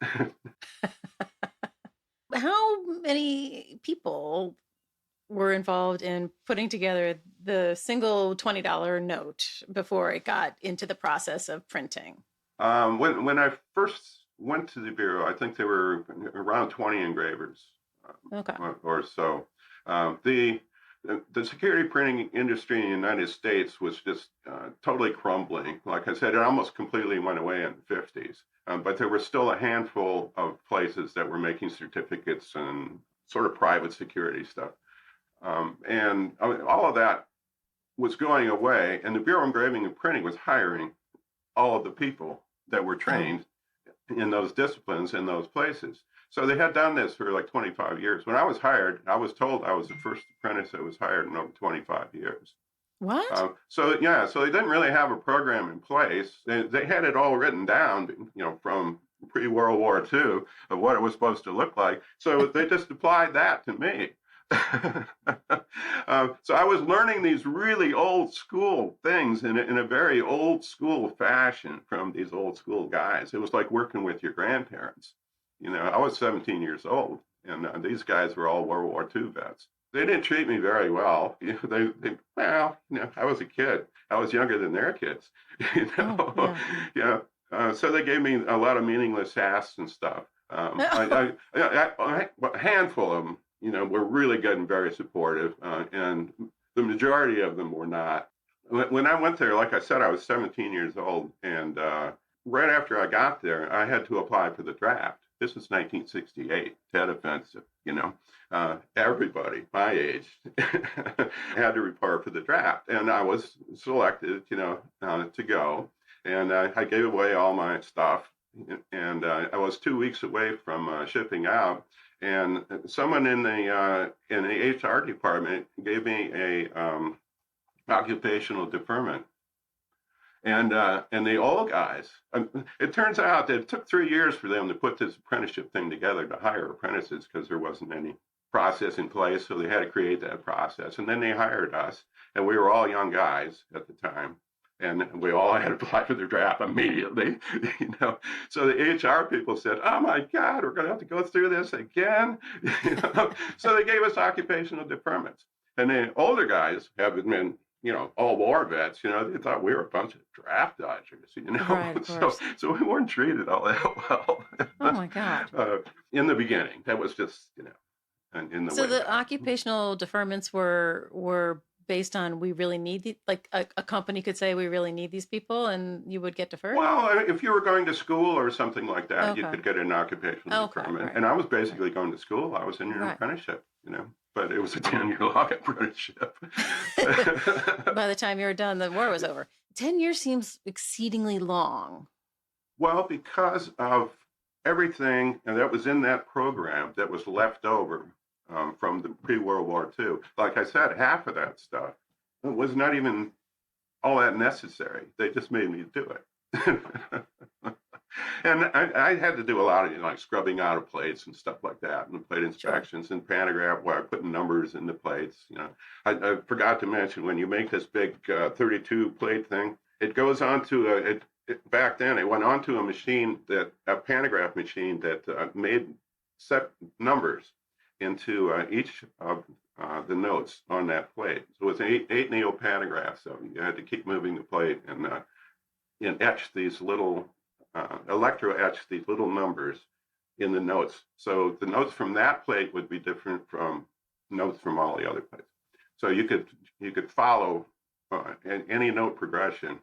How many people were involved in putting together the single $20 note before it got into the process of printing? When I first went to the Bureau, I think there were around 20 engravers or so. The security printing industry in the United States was just totally crumbling. Like I said, it almost completely went away in the 50s. But there were still a handful of places that were making certificates and sort of private security stuff. And all of that was going away. And the Bureau of Engraving and Printing was hiring all of the people that were trained in those disciplines in those places. So they had done this for like 25 years. When I was hired, I was told I was the first apprentice that was hired in over 25 years. What? So they didn't really have a program in place. They had it all written down, from pre-World War II of what it was supposed to look like. So they just applied that to me. So I was learning these really old school things in a very old school fashion from these old school guys. It was like working with your grandparents. I was 17 years old, and these guys were all World War II vets. They didn't treat me very well. I was a kid. I was younger than their kids. So they gave me a lot of meaningless tasks and stuff. A handful of them, were really good and very supportive, and the majority of them were not. When I went there, like I said, I was 17 years old, and right after I got there, I had to apply for the draft. This was 1968, Tet Offensive, everybody my age had to report for the draft. And I was selected, to go. And I gave away all my stuff. And I was 2 weeks away from shipping out. And someone in the HR department gave me a occupational deferment. And the old guys, it turns out that it took 3 years for them to put this apprenticeship thing together to hire apprentices because there wasn't any process in place. So they had to create that process. And then they hired us, and we were all young guys at the time. And we all had to apply for the draft immediately, So the HR people said, "Oh my God, we're going to have to go through this again." So they gave us occupational deferments. And the older guys have been, all war vets. They thought we were a bunch of draft dodgers. Right, of course. So we weren't treated all that well. Oh my God. In the beginning, that was just, in the So the back. occupational deferments were based on we really need a company could say we really need these people and you would get deferred? Well, if you were going to school or something like that, you Okay. could get an occupational Okay, deferment. right. And I was basically going to school. I was in an Right. apprenticeship, but it was a 10-year long apprenticeship. By the time you were done, the war was over. 10 years seems exceedingly long. Well, because of everything that was in that program that was left over from the pre-World War II. Like I said, half of that stuff was not even all that necessary. They just made me do it. And I had to do a lot of like scrubbing out of plates and stuff like that, and plate inspections and pantograph where I put numbers in the plates. I forgot to mention, when you make this big 32 plate thing, it goes onto back then it went onto a machine, a pantograph machine that made set numbers into each of the notes on that plate. So it was eight needle pantograph, so you had to keep moving the plate and etch these little electro etch these little numbers in the notes. So the notes from that plate would be different from notes from all the other plates. So you could follow any note progression.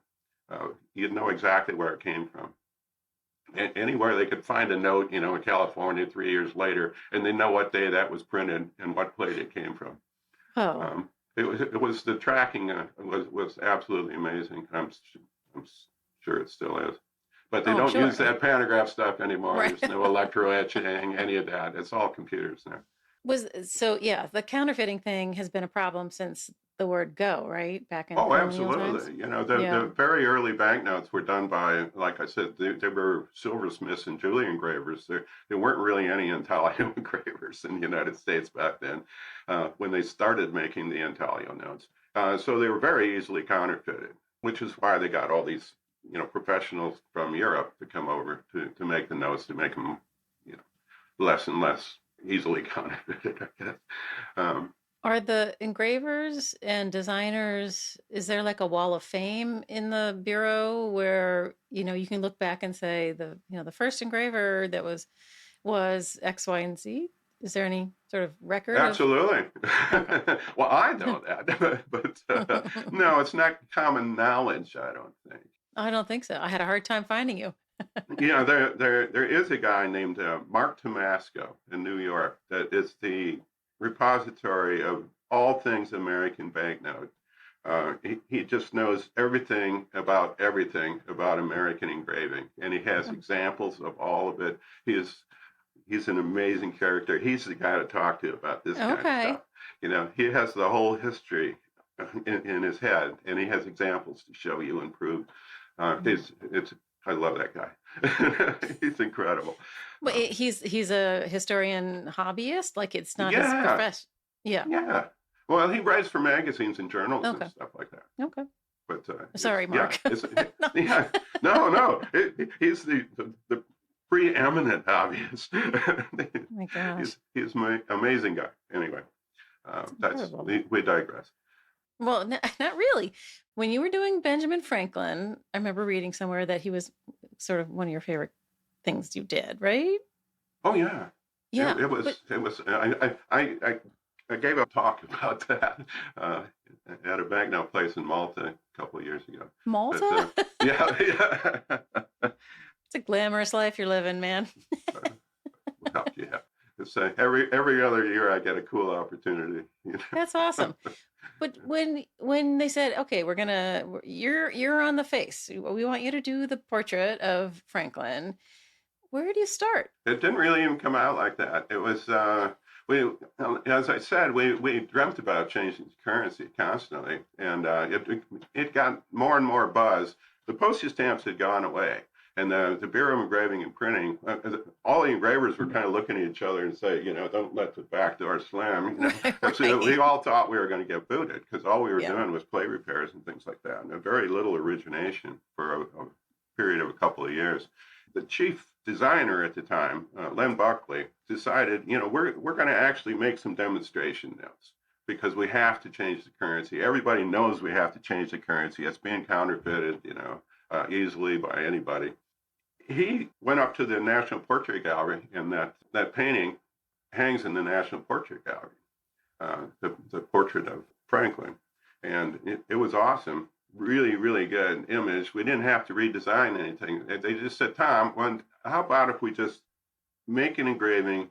You'd know exactly where it came from. Anywhere they could find a note, in California 3 years later, and they know what day that was printed and what plate it came from. Oh. It was the tracking was absolutely amazing. I'm sure it still is. But they don't use that pantograph stuff anymore. Right. There's no electro etching, any of that. It's all computers now. The counterfeiting thing has been a problem since the word go, right? Back in absolutely. Times? The very early banknotes were done by, like I said, they were silversmiths and jewelry engravers. There weren't really any intaglio engravers in the United States back then when they started making the intaglio notes. So they were very easily counterfeited, which is why they got all these professionals from Europe to come over to make the notes, to make them less and less easily counterfeited, I guess. Are the engravers and designers, is there like a wall of fame in the Bureau where, you can look back and say the first engraver that was X, Y, and Z? Is there any sort of record? Absolutely. Okay. Well, I know that, but no, it's not common knowledge, I don't think. I don't think so. I had a hard time finding you. There is a guy named Mark Tomasco in New York that is the repository of all things American banknote. He just knows everything about American engraving, and he has examples of all of it. He's an amazing character. He's the guy to talk to about this kind of stuff. He has the whole history in his head, and he has examples to show you and prove. I love that guy. He's incredible. But he's a historian hobbyist? Like it's not his profession? Yeah. Yeah. Well, he writes for magazines and journals and stuff like that. Okay. But sorry, Mark. No. He's the preeminent hobbyist. Oh my gosh. He's my amazing guy. Anyway, we digress. Well, not really. When you were doing Benjamin Franklin, I remember reading somewhere that he was sort of one of your favorite things you did, right? Oh yeah. Yeah. It was. I gave a talk about that at a banknote place in Malta a couple of years ago. Malta? But, yeah. It's a glamorous life you're living, man. Well, yeah. It's every other year I get a cool opportunity. That's awesome. But when they said, okay, you're on the face, we want you to do the portrait of Franklin, where do you start? It didn't really even come out like that. It was as I said, we dreamt about changing currency constantly, and it got more and more buzz. The postage stamps had gone away, And the Bureau of Engraving and Printing, all the engravers were kind of looking at each other and say, don't let the back door slam. Right. So we all thought we were going to get booted because all we were doing was plate repairs and things like that. And very little origination for a period of a couple of years. The chief designer at the time, Len Buckley, decided, we're going to actually make some demonstration notes because we have to change the currency. Everybody knows we have to change the currency. It's being counterfeited, easily by anybody. He went up to the National Portrait Gallery, and that painting hangs in the National Portrait Gallery, the portrait of Franklin. And it was awesome. Really, really good image. We didn't have to redesign anything. They just said, Tom, how about if we just make an engraving?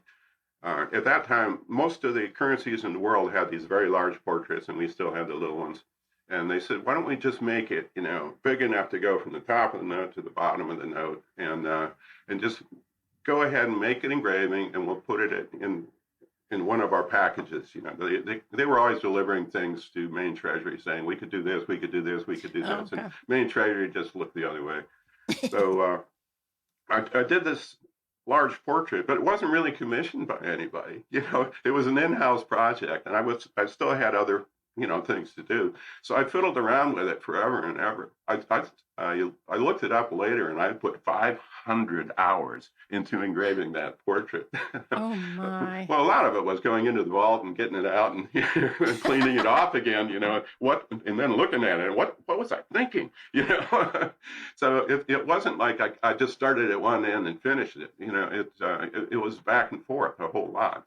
At that time, most of the currencies in the world had these very large portraits, and we still have the little ones. And they said, why don't we just make it, big enough to go from the top of the note to the bottom of the note, and just go ahead and make an engraving, and we'll put it in one of our packages. They were always delivering things to Main Treasury saying, we could do this, we could do this, we could do this. Okay. And Main Treasury just looked the other way. So I did this large portrait, but it wasn't really commissioned by anybody. It was an in-house project, and I still had other things to do. So I fiddled around with it forever and ever. I looked it up later, and I put 500 hours into engraving that portrait. Oh my! Well, a lot of it was going into the vault and getting it out and cleaning it off again. And then looking at it. What was I thinking? So it wasn't like I just started at one end and finished it. It was back and forth a whole lot.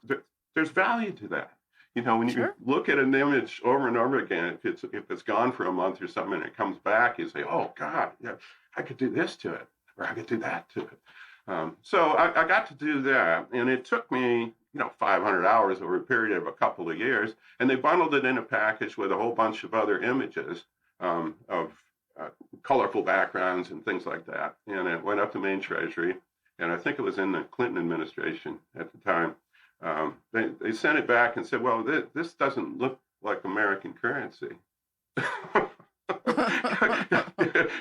There's value to that. When you look at an image over and over again, if it's gone for a month or something and it comes back, you say, oh, God, yeah, I could do this to it, or I could do that to it. So I got to do that, and it took me, 500 hours over a period of a couple of years, and they bundled it in a package with a whole bunch of other images of colorful backgrounds and things like that, and it went up to Main Treasury, and I think it was in the Clinton administration at the time. They sent it back and said, well, this doesn't look like American currency.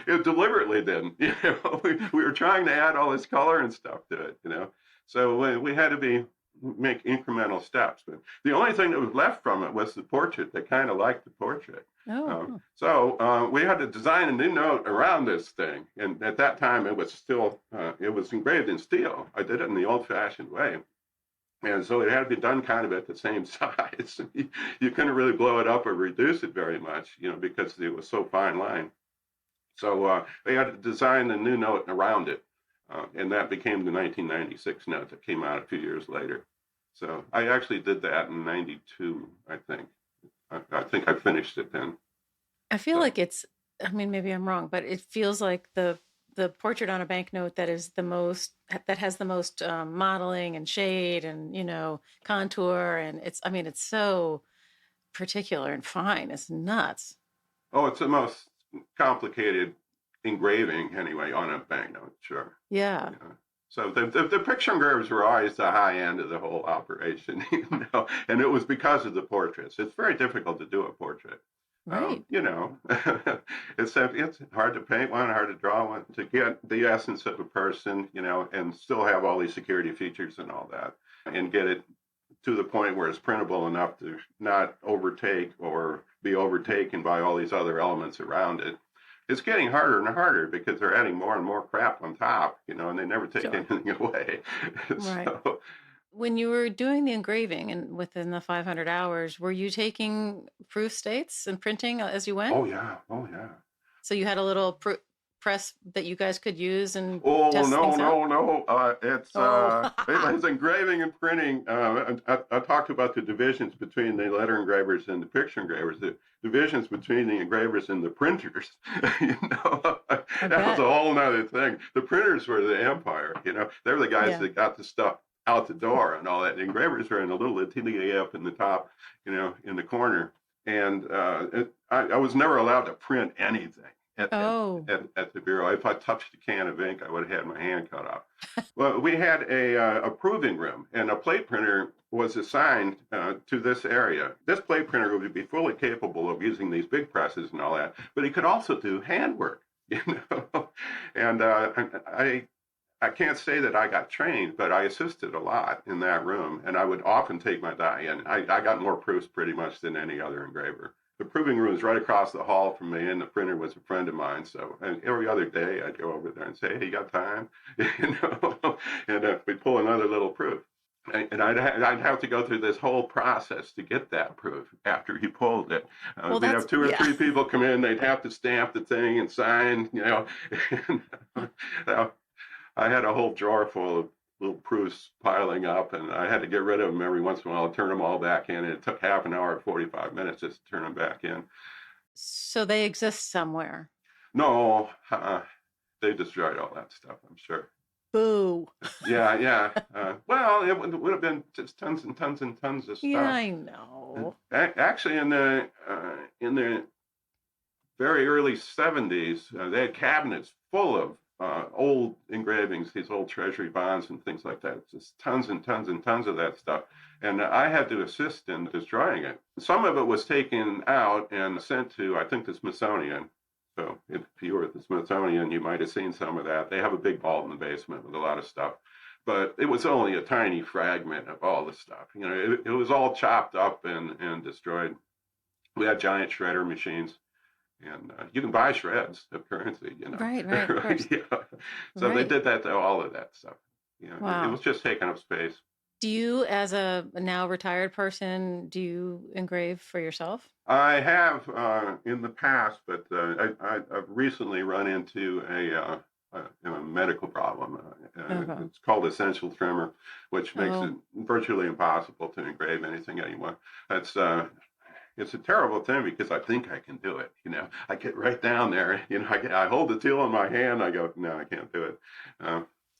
It deliberately didn't. We were trying to add all this color and stuff to it, So we had to make incremental steps. But the only thing that was left from it was the portrait. They kind of liked the portrait. So we had to design a new note around this thing. And at that time, it was engraved in steel. I did it in the old-fashioned way. And so it had to be done kind of at the same size. You couldn't really blow it up or reduce it very much, because it was so fine line. So they had to design a new note around it. And that became the 1996 note that came out a few years later. So I actually did that in 92, I think. I think I finished it then. I feel like maybe I'm wrong, but it feels like the portrait on a banknote that has the most modeling and shade and contour, and it's so particular and fine. It's nuts. Oh, it's the most complicated engraving anyway on a banknote, sure. Yeah. So the picture engravers were always the high end of the whole operation, and it was because of the portraits. It's very difficult to do a portrait. Right. It's hard to paint one, hard to draw one, to get the essence of a person, and still have all these security features and all that, and get it to the point where it's printable enough to not overtake or be overtaken by all these other elements around it. It's getting harder and harder because they're adding more and more crap on top, and they never take anything away. Right. When you were doing the engraving and within the 500 hours, were you taking proof states and printing as you went? Oh, yeah. So you had a little press that you guys could use and test things out? It's engraving and printing. I talked about the divisions between the letter engravers and the picture engravers. The divisions between the engravers and the printers. That was a whole nother thing. The printers were the empire. They were the guys that got the stuff out the door and all that. The engravers are in a little atelier up in the top, in the corner. And I was never allowed to print anything at the Bureau. If I touched a can of ink, I would have had my hand cut off. Well, we had a proving room, and a plate printer was assigned to this area. This plate printer would be fully capable of using these big presses and all that, but he could also do handwork. And And I can't say that I got trained, but I assisted a lot in that room, and I would often take my die in. I got more proofs pretty much than any other engraver. The proving room is right across the hall from me, and the printer was a friend of mine. So every other day I'd go over there and say, "Hey, you got time?" And we'd pull another little proof. And I'd have to go through this whole process to get that proof after he pulled it. We'd have two or three people come in. They'd have to stamp the thing and sign, And, I had a whole drawer full of little proofs piling up, and I had to get rid of them every once in a while and turn them all back in. And it took half an hour, 45 minutes just to turn them back in. So they exist somewhere? No, they destroyed all that stuff, I'm sure. Boo. Yeah. Well, it would have been just tons and tons and tons of stuff. Yeah, I know. Actually, in the very early 70s, they had cabinets full of old engravings, these old treasury bonds and things like that. Just tons and tons and tons of that stuff. And I had to assist in destroying it. Some of it was taken out and sent to, I think, the Smithsonian. So if you were at the Smithsonian, you might have seen some of that. They have a big vault in the basement with a lot of stuff. But it was only a tiny fragment of all the stuff. It was all chopped up and destroyed. We had giant shredder machines. And you can buy shreds of currency, Right. Of course. Yeah. So they did that to all of that stuff. Wow. It was just taking up space. Do you, as a now retired person, do you engrave for yourself? I have in the past, but I've recently run into a medical problem. Okay. It's called essential tremor, which makes it virtually impossible to engrave anything anymore. It's a terrible thing because I think I can do it. I get right down there. I hold the tool in my hand. I go, no, I can't do it.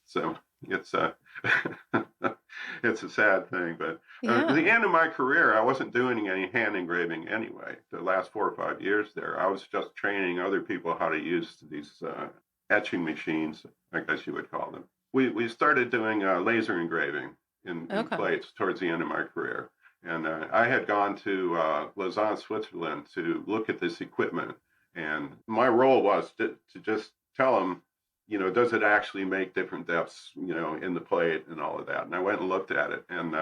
So it's it's a sad thing. But at the end of my career, I wasn't doing any hand engraving anyway. The last 4 or 5 years there, I was just training other people how to use these etching machines, I guess you would call them. We started doing laser engraving in plates towards the end of my career. And I had gone to Lausanne, Switzerland to look at this equipment. And my role was to just tell them, does it actually make different depths, in the plate and all of that. And I went and looked at it. And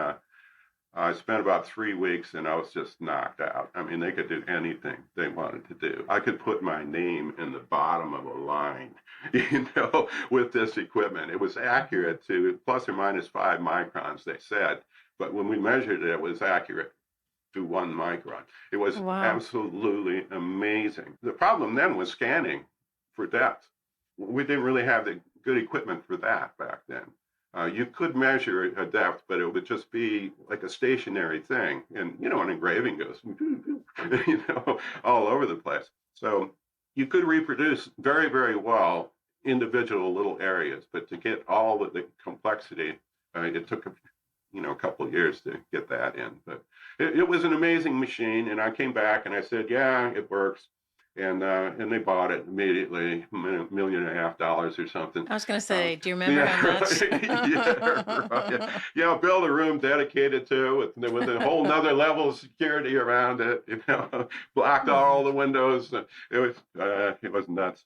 I spent about 3 weeks and I was just knocked out. I mean, they could do anything they wanted to do. I could put my name in the bottom of a line, with this equipment. It was accurate to plus or minus 5 microns, they said. But when we measured it, it was accurate to 1 micron. It was absolutely amazing. The problem then was scanning for depth. We didn't really have the good equipment for that back then. You could measure a depth, but it would just be like a stationary thing. And, an engraving goes, all over the place. So you could reproduce very, very well individual little areas, but to get all of the complexity, it took a couple of years to get that in. But it was an amazing machine. And I came back and I said, yeah, it works. And they bought it immediately, $1.5 million or something. I was going to say, do you remember how much? Yeah, build a room dedicated to it with a whole nother level of security around it, blocked all the windows. It was nuts.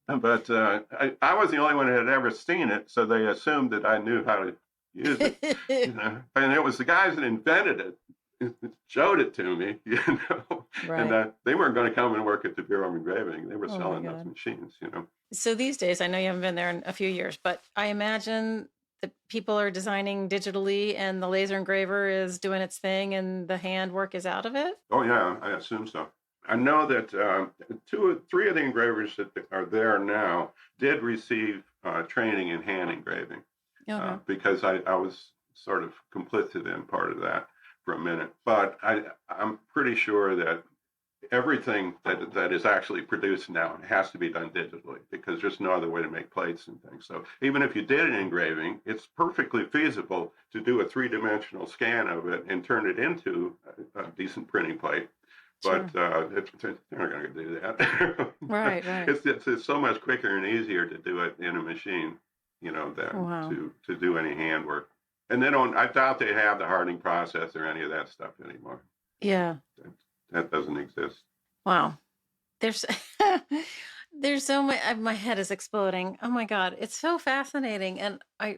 But I was the only one that had ever seen it, so they assumed that I knew how to use it. And it was the guys that invented it showed it to me, Right. And they weren't going to come and work at the Bureau of Engraving. They were selling those machines, So these days, I know you haven't been there in a few years, but I imagine that people are designing digitally and the laser engraver is doing its thing and the handwork is out of it? Oh, yeah, I assume so. I know that 2 or 3 of the engravers that are there now did receive training in hand engraving because I was sort of complicit in part of that for a minute. But I'm pretty sure that everything that is actually produced now has to be done digitally because there's no other way to make plates and things. So even if you did an engraving, it's perfectly feasible to do a 3-dimensional scan of it and turn it into a decent printing plate. But they're not going to do that. Right. It's so much quicker and easier to do it in a machine, than to do any handwork. And I doubt they have the hardening process or any of that stuff anymore. Yeah. That doesn't exist. Wow. There's There's so much. My head is exploding. Oh my God, it's so fascinating, and I'm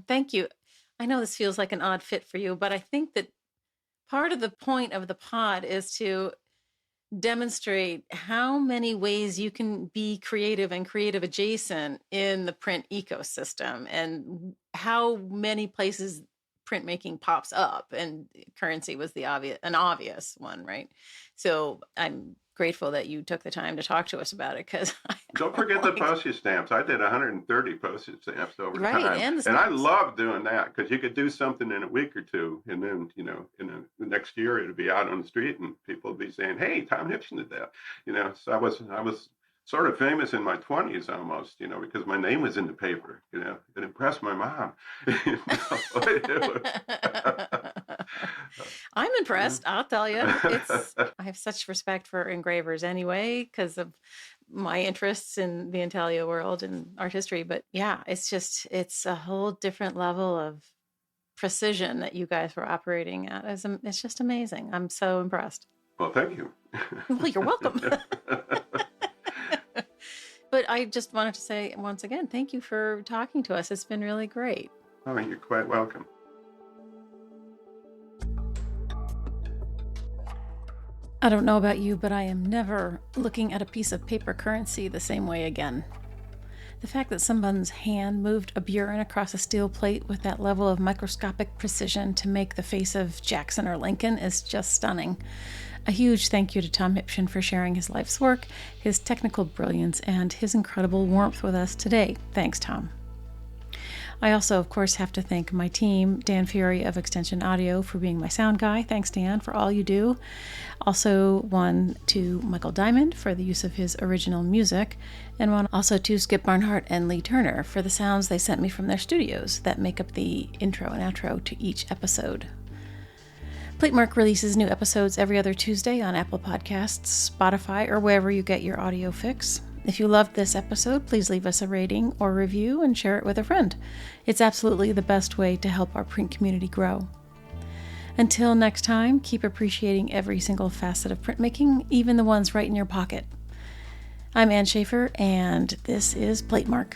thank you. I know this feels like an odd fit for you, but I think that part of the point of the pod is to demonstrate how many ways you can be creative and creative adjacent in the print ecosystem, and how many places printmaking pops up, and currency was an obvious one, right? So I'm grateful that you took the time to talk to us about it, because Don't forget the postage stamps. I did 130 postage stamps over right, time. and the And I stamps. love doing that because you could do something in a week or two. And then, the next year it'll be out on the street and people will be saying, hey, Tom Hipschen did that. So I was sort of famous in my 20s almost, because my name was in the paper. It impressed my mom. I'm impressed, I'll tell you. I have such respect for engravers anyway, because of my interests in the intaglio world and artistry. But yeah, it's a whole different level of precision that you guys were operating at. It's just amazing. I'm so impressed. Well, thank you. Well, you're welcome. But I just wanted to say once again, thank you for talking to us. It's been really great. Oh, you're quite welcome. I don't know about you, but I am never looking at a piece of paper currency the same way again. The fact that someone's hand moved a burin across a steel plate with that level of microscopic precision to make the face of Jackson or Lincoln is just stunning. A huge thank you to Tom Hipschen for sharing his life's work, his technical brilliance, and his incredible warmth with us today. Thanks, Tom. I also, of course, have to thank my team, Dan Fury of Extension Audio, for being my sound guy. Thanks, Dan, for all you do. Also, one to Michael Diamond for the use of his original music, and one also to Skip Barnhart and Lee Turner for the sounds they sent me from their studios that make up the intro and outro to each episode. Platemark releases new episodes every other Tuesday on Apple Podcasts, Spotify, or wherever you get your audio fix. If you loved this episode, please leave us a rating or review and share it with a friend. It's absolutely the best way to help our print community grow. Until next time, keep appreciating every single facet of printmaking, even the ones right in your pocket. I'm Ann Schaefer, and this is Platemark.